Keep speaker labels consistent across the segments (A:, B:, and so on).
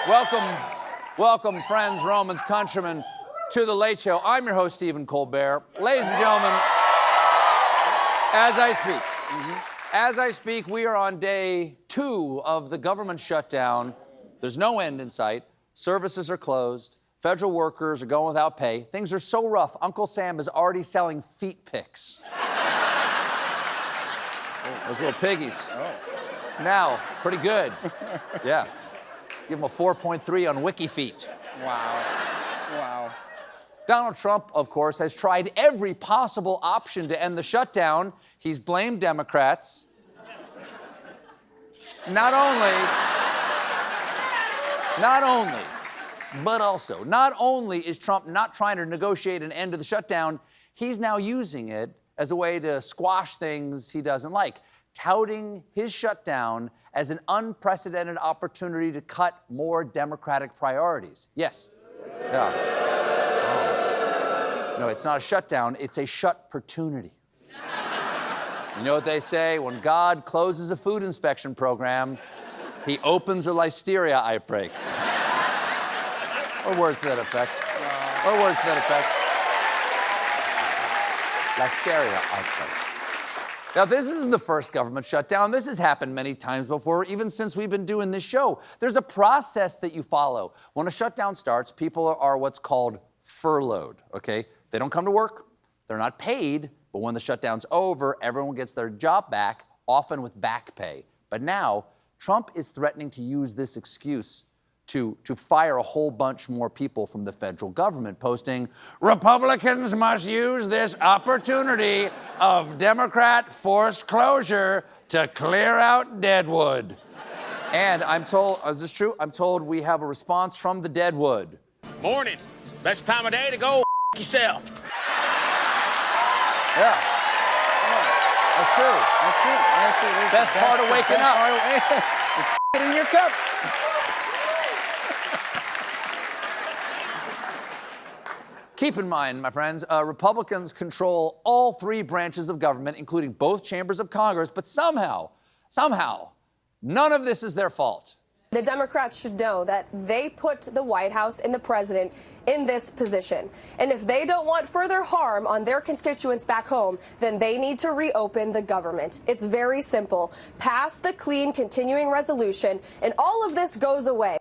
A: Welcome, friends, Romans, countrymen, to The Late Show. I'm your host, Stephen Colbert. Ladies and gentlemen, as I speak, we are on day 2 of the government shutdown. There's no end in sight. Services are closed. Federal workers are going without pay. Things are so rough, Uncle Sam is already selling feet pics. Those little piggies. Now, pretty good. Yeah. Give him a 4.3 on WikiFeet.
B: Wow.
A: Donald Trump, of course, has tried every possible option to end the shutdown. He's blamed Democrats. Not only, but also, not only is Trump not trying to negotiate an end to the shutdown, he's now using it as a way to squash things he doesn't like, touting his shutdown as an unprecedented opportunity to cut more Democratic priorities. Yes. Yeah. Oh. No, it's not a shutdown, it's a shut-portunity. You know what they say? When God closes a food inspection program, he opens a listeria outbreak. Or words to that effect. Listeria outbreak. Now, this isn't the first government shutdown. This has happened many times before, even since we've been doing this show. There's a process that you follow. When a shutdown starts, people are what's called furloughed, okay? They don't come to work, they're not paid, but when the shutdown's over, everyone gets their job back, often with back pay. But now, Trump is threatening to use this excuse to fire a whole bunch more people from the federal government, posting, "Republicans must use this opportunity of Democrat forced closure to clear out Deadwood." And I'm told, is this true? I'm told we have a response from the Deadwood.
C: Morning. Best time of day to go yourself.
A: Yeah. That's true. Best part of waking up.
B: Get in your cup.
A: Keep in mind, my friends, Republicans control all 3 branches of government, including both chambers of Congress, but somehow, none of this is their fault.
D: The Democrats should know that they put the White House and the president in this position. And if they don't want further harm on their constituents back home, then they need to reopen the government. It's very simple. Pass the clean continuing resolution, and all of this goes away.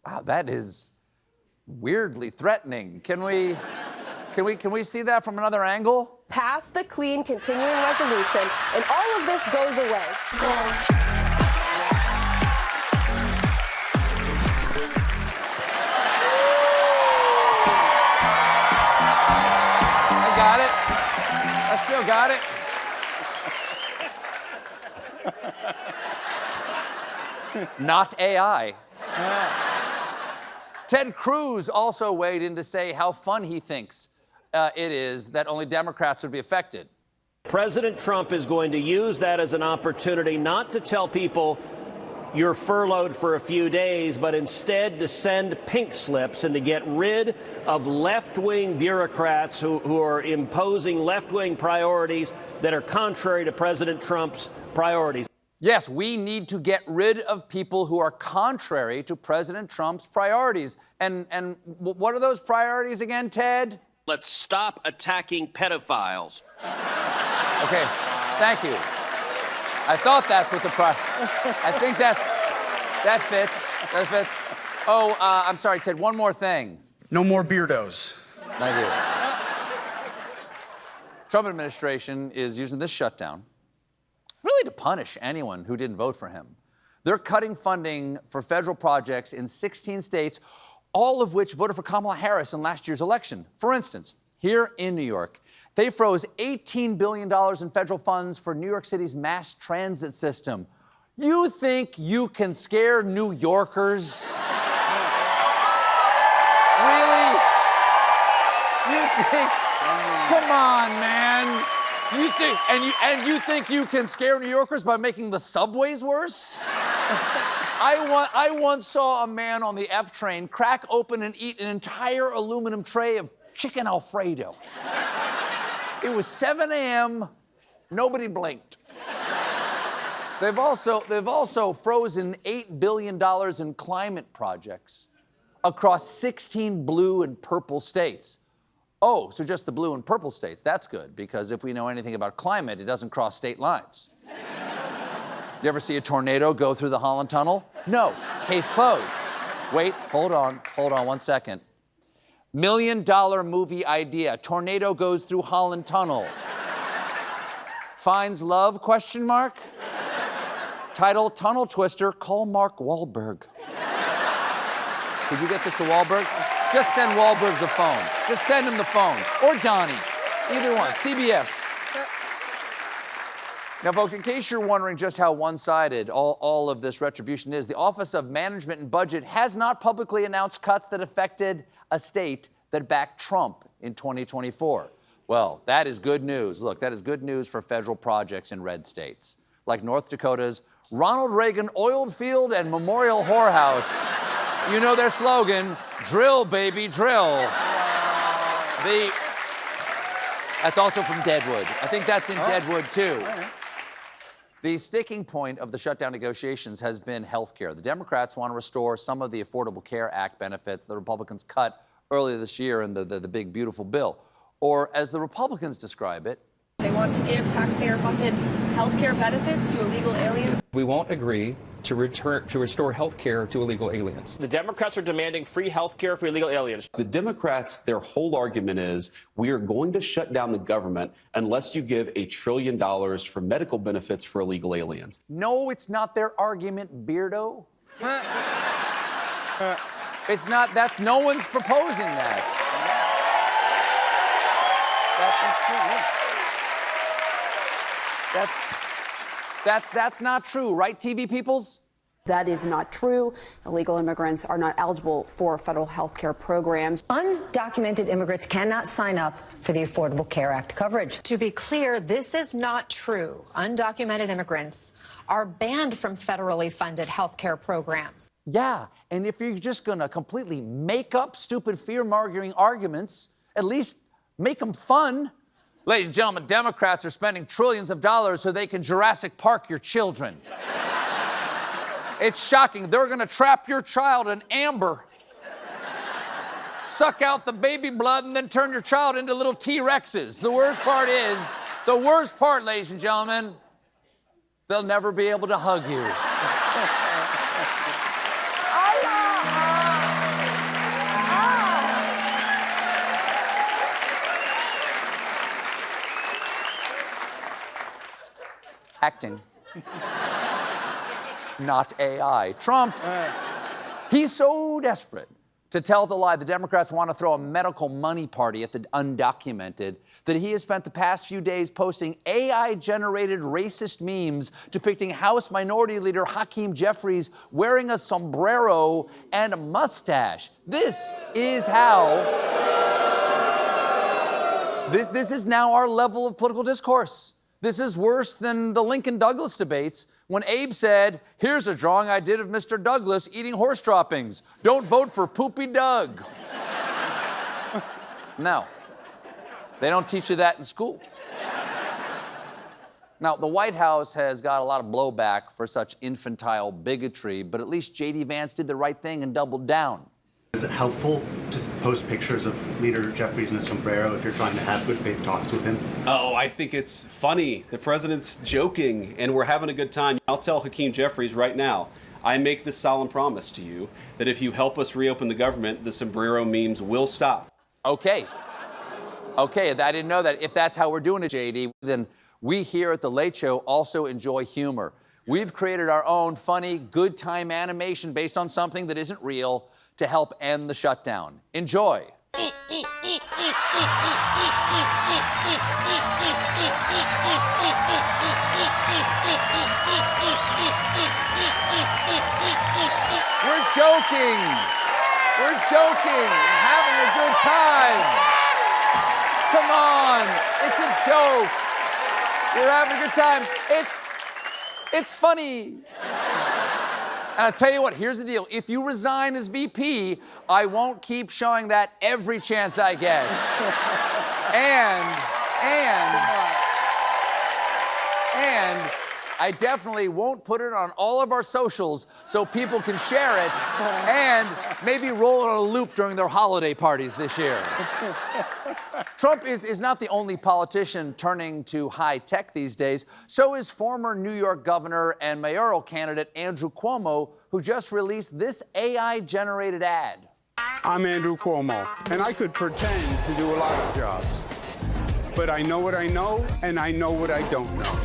A: Wow, that is weirdly threatening. Can we see that from another angle?
D: Pass the clean continuing resolution, and all of this goes away.
A: I got it. I still got it. Not AI. Ted Cruz also weighed in to say how fun he thinks it is that only Democrats would be affected.
E: President Trump is going to use that as an opportunity not to tell people you're furloughed for a few days, but instead to send pink slips and to get rid of left-wing bureaucrats who are imposing left-wing priorities that are contrary to President Trump's priorities.
A: Yes, we need to get rid of people who are contrary to President Trump's priorities. And what are those priorities again, Ted?
E: Let's stop attacking pedophiles.
A: Okay, thank you. I thought that's what the I think that fits. Oh, I'm sorry, Ted, one more thing.
F: No more beardos.
A: Thank you. Trump administration is using this shutdown really to punish anyone who didn't vote for him. They're cutting funding for federal projects in 16 states, all of which voted for Kamala Harris in last year's election. For instance, here in New York, they froze $18 billion in federal funds for New York City's mass transit system. You think you can scare New Yorkers? Really? You think? Come on, man. You think, and you think you can scare New Yorkers by making the subways worse? I once saw a man on the F train crack open and eat an entire aluminum tray of chicken Alfredo. It was 7 a.m., nobody blinked. They've also frozen $8 billion in climate projects across 16 blue and purple states. Oh, so just the blue and purple states. That's good, because if we know anything about climate, it doesn't cross state lines. You ever see a tornado go through the Holland Tunnel? No, case closed. Wait, hold on 1 second. $1 million movie idea. Tornado goes through Holland Tunnel. Finds love, question mark? Title, Tunnel Twister, call Mark Wahlberg. Could you get this to Wahlberg? Just send Wahlberg the phone. Just send him the phone. Or Donnie. Either one. CBS. Now, folks, in case you're wondering just how one-sided all of this retribution is, the Office of Management and Budget has not publicly announced cuts that affected a state that backed Trump in 2024. Well, that is good news. Look, that is good news for federal projects in red states, like North Dakota's Ronald Reagan Oiled Field and Memorial Whorehouse. You know their slogan, drill, baby, drill. That's also from Deadwood. I think that's in Deadwood, too. The sticking point of the shutdown negotiations has been health care. The Democrats want to restore some of the Affordable Care Act benefits the Republicans cut earlier this year in the big, beautiful bill. Or, as the Republicans describe it,
D: They want to give taxpayer-funded health care benefits to illegal aliens.
F: We won't agree to restore health care to illegal aliens.
C: The Democrats are demanding free health care for illegal aliens.
G: The Democrats, their whole argument is we are going to shut down the government unless you give $1 trillion for medical benefits for illegal aliens.
A: no, it's not their argument, Beardo. It's not, no one's proposing that. That's not true, right, TV peoples?
H: That is not true. Illegal immigrants are not eligible for federal health care programs.
I: Undocumented immigrants cannot sign up for the Affordable Care Act coverage.
J: To be clear, this is not true. Undocumented immigrants are banned from federally funded health care programs.
A: Yeah, and if you're just gonna completely make up stupid fear-mongering arguments, at least make them fun. Ladies and gentlemen, Democrats are spending trillions of dollars so they can Jurassic Park your children. It's shocking. They're gonna trap your child in amber, suck out the baby blood, and then turn your child into little T-Rexes. The worst part, ladies and gentlemen, they'll never be able to hug you. Acting. Not AI. Trump, he's so desperate to tell the lie the Democrats want to throw a medical money party at the undocumented that he has spent the past few days posting AI-generated racist memes depicting House Minority Leader Hakeem Jeffries wearing a sombrero and a mustache. This is how... This is now our level of political discourse. This is worse than the Lincoln-Douglas debates when Abe said, here's a drawing I did of Mr. Douglas eating horse droppings. Don't vote for Poopy Doug. No, they don't teach you that in school. Now, the White House has got a lot of blowback for such infantile bigotry, but at least J.D. Vance did the right thing and doubled down.
K: Is it helpful to post pictures of Leader Jeffries in a sombrero if you're trying to have good faith talks with him?
G: Oh, I think it's funny. The president's joking, and we're having a good time. I'll tell Hakeem Jeffries right now, I make this solemn promise to you that if you help us reopen the government, the sombrero memes will stop.
A: Okay, I didn't know that. If that's how we're doing it, J.D., then we here at The Late Show also enjoy humor. We've created our own funny, good time animation based on something that isn't real to help end the shutdown. Enjoy. We're joking. We're joking and having a good time. Come on, it's a joke. We're having a good time. It's funny. And I'll tell you what, here's the deal. If you resign as VP, I won't keep showing that every chance I get. and I definitely won't put it on all of our socials so people can share it and maybe roll it on a loop during their holiday parties this year. Trump is not the only politician turning to high tech these days. So is former New York governor and mayoral candidate Andrew Cuomo, who just released this AI-generated ad.
L: I'm Andrew Cuomo, and I could pretend to do a lot of jobs. But I know what I know, and I know what I don't know.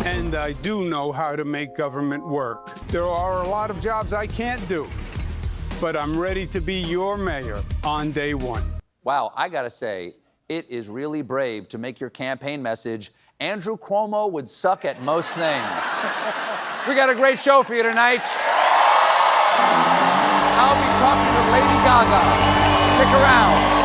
L: And I do know how to make government work. There are a lot of jobs I can't do, but I'm ready to be your mayor on day one.
A: Wow, I gotta say, it is really brave to make your campaign message, Andrew Cuomo would suck at most things. We got a great show for you tonight. I'll be talking to Lady Gaga. Stick around.